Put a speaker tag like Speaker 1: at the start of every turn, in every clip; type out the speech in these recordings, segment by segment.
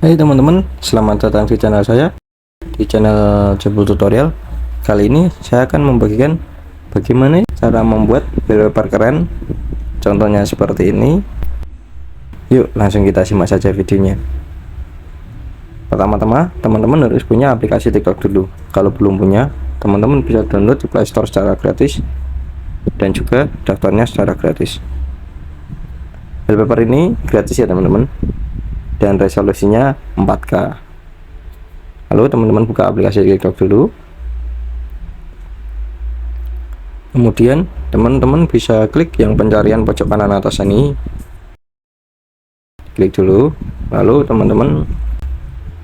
Speaker 1: Hai teman-teman, selamat datang di channel saya, di channel Jebul Tutorial. Kali ini saya akan membagikan bagaimana cara membuat wallpaper keren. Contohnya seperti ini. Yuk langsung kita simak saja videonya. Pertama-tama teman-teman harus punya aplikasi TikTok dulu. Kalau belum punya, teman-teman bisa download di Play Store secara gratis dan juga daftarnya secara gratis. Wallpaper ini gratis ya teman-teman, dan resolusinya 4K. Lalu teman-teman buka aplikasi TikTok dulu. Kemudian teman-teman bisa klik yang pencarian pojok kanan atas ini. Klik dulu. Lalu teman-teman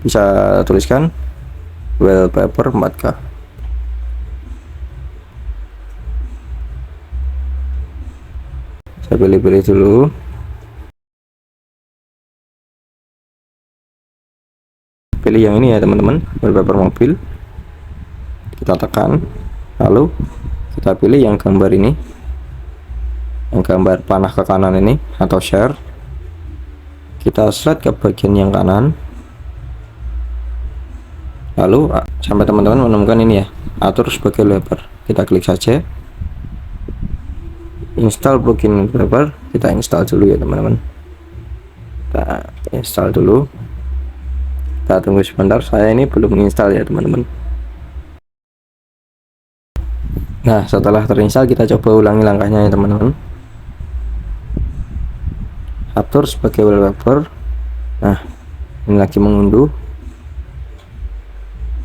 Speaker 1: bisa tuliskan wallpaper 4K. Saya pilih-pilih dulu. Pilih yang ini ya teman-teman, wallpaper mobil. Kita tekan, lalu kita pilih yang gambar ini, yang gambar panah ke kanan ini atau share. Kita slide ke bagian yang kanan, lalu sampai teman-teman menemukan ini ya, atur sebagai wallpaper. Kita klik saja, install plugin wallpaper. Kita install dulu ya teman-teman, kita install dulu. Kita tunggu sebentar, saya ini belum menginstal ya teman-teman. Nah, setelah terinstall kita coba ulangi langkahnya ya teman-teman. Atur sebagai wallpaper. Nah, ini lagi mengunduh.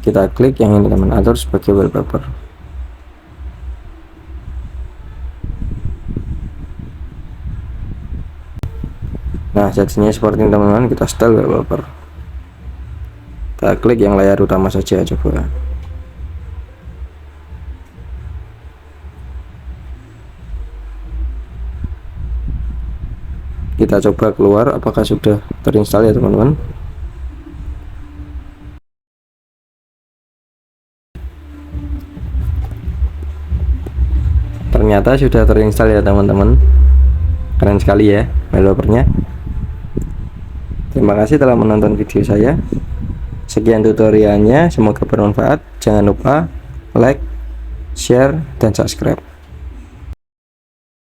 Speaker 1: Kita klik yang ini teman, atur sebagai wallpaper. Nah, jadinya seperti ini teman-teman. Kita setel wallpaper. Kita klik yang layar utama saja, coba. Kita coba keluar apakah sudah terinstall ya teman-teman. Ternyata sudah terinstall ya teman-teman. Keren sekali ya wallpapernya. Terima kasih telah menonton video saya. Sekian tutorialnya, semoga bermanfaat. Jangan lupa like, share, dan subscribe.